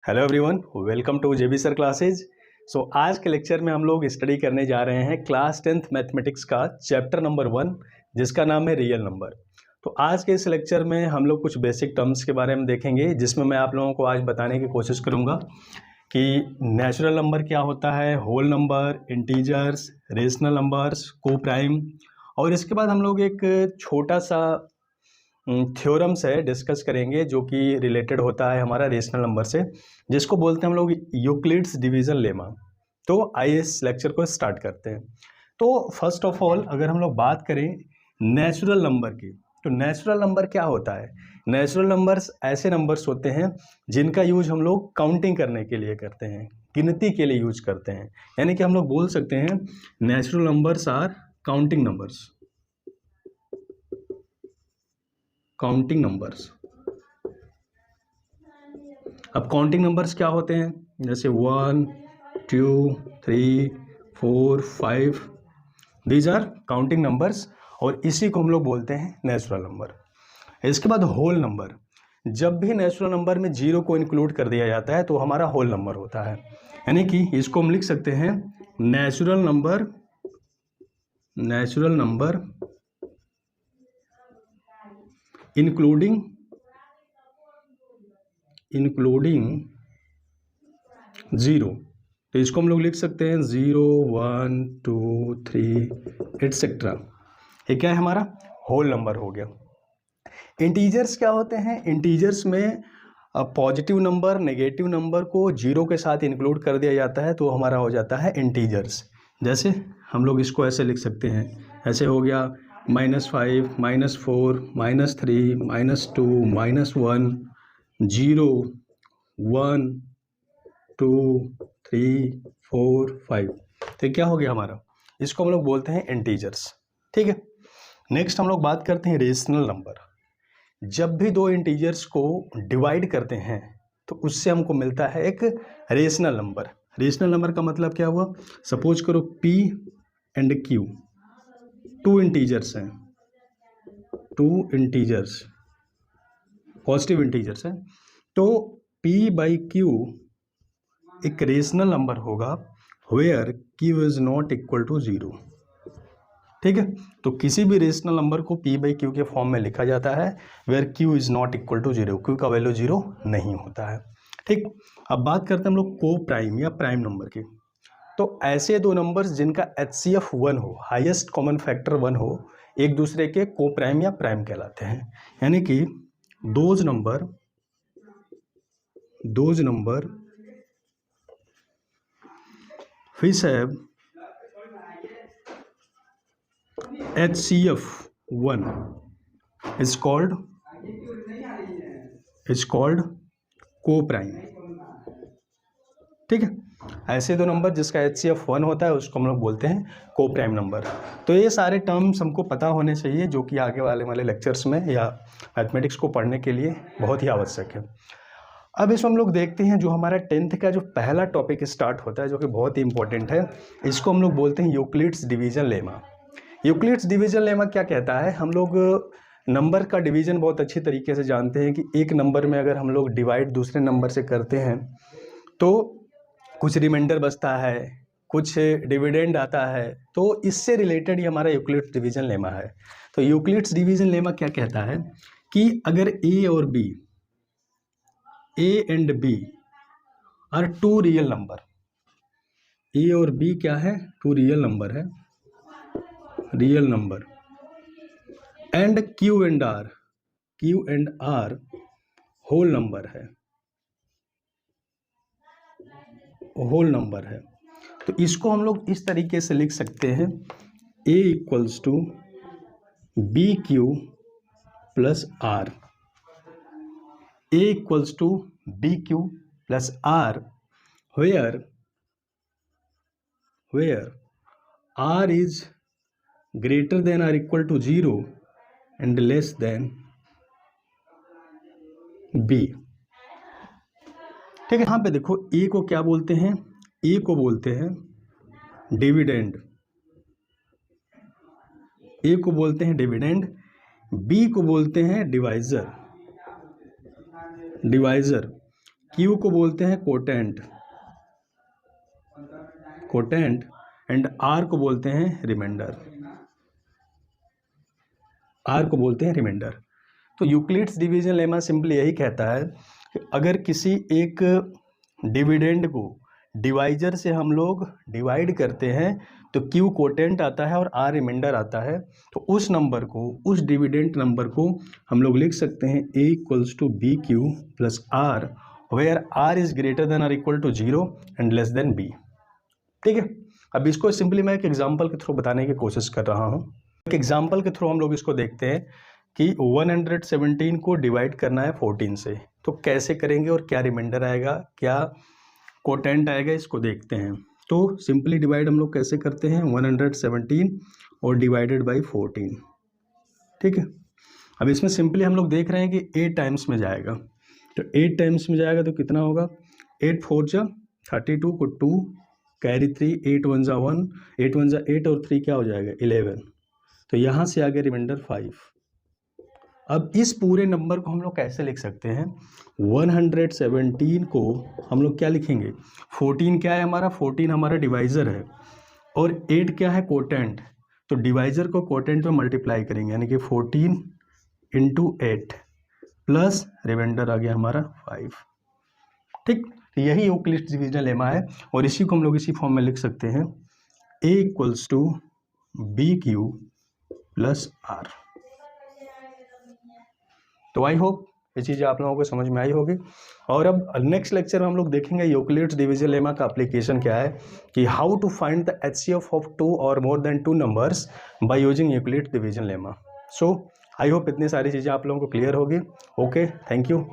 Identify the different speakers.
Speaker 1: Hello everyone, welcome to JB sir classes. आज के lecture में हम लोग स्टडी करने जा रहे हैं क्लास 10th मैथमेटिक्स का चैप्टर नंबर 1 जिसका नाम है रियल नंबर। तो आज के इस लेक्चर में हम लोग कुछ बेसिक टर्म्स के बारे में देखेंगे, जिसमें मैं आप लोगों को आज बताने की कोशिश करूंगा कि नेचुरल नंबर क्या होता है, whole number, integers, rational numbers, coprime, और इसके बाद हम लोग एक छोटा सा थ्योरम्स है डिस्कस करेंगे जो कि रिलेटेड होता है हमारा रेशनल नंबर से, जिसको बोलते हैं हम लोग यूक्लिड्स डिवीजन लेमा। तो आइए इस लेक्चर को स्टार्ट करते हैं। तो फर्स्ट ऑफ ऑल अगर हम लोग बात करें नेचुरल नंबर की, तो नेचुरल नंबर क्या होता है? नेचुरल नंबर्स ऐसे नंबर्स होते हैं जिनका यूज हम लोग काउंटिंग करने के लिए करते हैं, गिनती के लिए यूज करते हैं। यानी कि हम लोग बोल सकते हैं natural numbers are counting numbers. Counting numbers. अब काउंटिंग नंबर्स क्या होते हैं? जैसे 1, 2, 3, 4, 5, दीज आर काउंटिंग नंबर्स, और इसी को हम लोग बोलते हैं नेचुरल नंबर। इसके बाद होल नंबर। जब भी नेचुरल नंबर में जीरो को इंक्लूड कर दिया जाता है तो हमारा होल नंबर होता है। यानी कि इसको हम लिख सकते हैं नेचुरल नंबर इंक्लूडिंग जीरो। तो इसको हम लोग लिख सकते हैं 0, 1, 2, 3 एटसेट्रा। ये क्या है? हमारा होल नंबर हो गया। इंटीजर्स क्या होते हैं? इंटीजर्स में पॉजिटिव नंबर, नेगेटिव नंबर को जीरो के साथ इंक्लूड कर दिया जाता है तो हमारा हो जाता है इंटीजर्स। जैसे हम लोग इसको ऐसे लिख सकते हैं, ऐसे हो गया -5, -4, -3, -2, -1, 0, 1, 2, 3, 4, 5। तो क्या हो गया हमारा? इसको हम लोग बोलते हैं इंटीजर्स। ठीक है। नेक्स्ट हम लोग बात करते हैं रेशनल नंबर। जब भी दो इंटीजर्स को डिवाइड करते हैं तो उससे हमको मिलता है एक रेशनल नंबर। रेशनल नंबर का मतलब क्या हुआ? सपोज करो P and Q, two integers हैं, पॉजिटिव इंटीजर्स हैं, तो P/Q एक रेशनल नंबर होगा where Q is not equal to 0। ठीक है। तो किसी भी रेशनल नंबर को P/Q के फॉर्म में लिखा जाता है where Q is not equal to 0, Q का वैल्यू 0 नहीं होता है। ठीक। अब बात करते हैं हम लोग को प्राइम या प्राइम नंबर की। तो ऐसे दो नंबर्स जिनका HCF 1 हो, हाईएस्ट कॉमन फैक्टर 1 हो, एक दूसरे के को प्राइम या प्राइम कहलाते हैं। यानी कि those number which have HCF 1 is called को प्राइम। ठीक है। ऐसे दो नंबर जिसका HCF 1 होता है उसको हम लोग बोलते हैं को प्राइम नंबर। तो ये सारे टर्म्स हमको पता होने चाहिए जो कि आगे वाले लेक्चर्स में या मैथमेटिक्स को पढ़ने के लिए बहुत ही आवश्यक है। अब इसमें हम लोग देखते हैं जो हमारा 10th का जो पहला टॉपिक स्टार्ट होता है जो कि बहुत ही इंपॉर्टेंट है, इसको हम लोग बोलते हैं Euclid's division lemma. Euclid's division lemma क्या कहता है? हम लोग नंबर का डिवीजन बहुत अच्छी तरीके से जानते हैं कि एक नंबर में अगर हम लोग डिवाइड दूसरे नंबर से करते हैं तो कुछ रिमाइंडर बचता है, कुछ डिविडेंड आता है, तो इससे रिलेटेड ही हमारा यूक्लिड्स डिवीजन लेमा है। तो यूक्लिड्स डिवीजन लेमा क्या कहता है कि अगर ए और B, A and B are two real number, A और बी क्या है? टू रियल नंबर है, real number, and q and r whole number है, तो इसको हम लोग इस तरीके से लिख सकते हैं A equals to BQ plus R। A equals to BQ plus R where R is greater than or equal to 0 and less than B। ठीक है। यहाँ पे देखो A को क्या बोलते हैं? A को बोलते हैं डिविडेंड, A को बोलते हैं डिविडेंड, B को बोलते हैं डिवाइजर, क्यू को बोलते हैं कोटेंट एंड आर को बोलते हैं रिमाइंडर। तो यूक्लिड्स डिवीजन लेमा सिंपली यही कहता है कि अगर किसी एक डिविडेंड को डिवाइजर से हम लोग डिवाइड करते हैं तो क्यू कोटेंट आता है और आर रिमाइंडर आता है, तो उस नंबर को, उस डिविडेंड नंबर को हम लोग लिख सकते हैं a equals to B Q plus r, where r is greater than और equal to 0 and less than b। ठीक है, अब इसको सिंपली मैं एक एग्जाम्पल के थ्रू बताने की कोशिश कर रहा हूँ। एक एग्जाम्पल के थ्रू हम लोग इसको देखते हैं कि 117 को डिवाइड करना है 14 से, तो कैसे करेंगे और क्या रिमाइंडर आएगा, क्या कोटेंट आएगा, इसको देखते हैं। तो सिंपली डिवाइड हम लोग कैसे करते हैं, 117 और डिवाइडेड बाई 14। ठीक है, अब इसमें सिंपली हम लोग देख रहे हैं कि 8 टाइम्स में जाएगा, तो 8 टाइम्स में जाएगा तो कितना होगा, 8 4 जा 32 को 2 कैरी 3, 8 1 जा 1, 8 1 जा 8 और 3 क्या हो जाएगा 11, तो यहाँ से आ गया रिमाइंडर 5। अब इस पूरे नंबर को हम लोग कैसे लिख सकते हैं, 117 को हम लोग क्या लिखेंगे, 14 क्या है हमारा, 14 हमारा डिवाइज़र है और 8 क्या है कोटेंट, तो डिवाइज़र को कोटेंट में मल्टीप्लाई करेंगे, यानी कि 14 इंटू 8 प्लस रिमाइंडर आ गया हमारा 5। ठीक, तो यही यूक्लिड्स डिवीजन लेमा है और इसी को हम लोग इसी फॉर्म में लिख सकते हैं, a equals to B Q plus R. तो आई होप ये चीज़ें आप लोगों को समझ में आई होगी। और अब नेक्स्ट लेक्चर में हम लोग देखेंगे यूक्लिड्स डिवीजन लेमा का एप्लीकेशन क्या है, कि how to find the HCF of 2 और more than 2 numbers by using Euclid's division lemma. So I hope इतनी सारी चीज़ें आप लोगों को क्लियर होगी। Okay, thank you.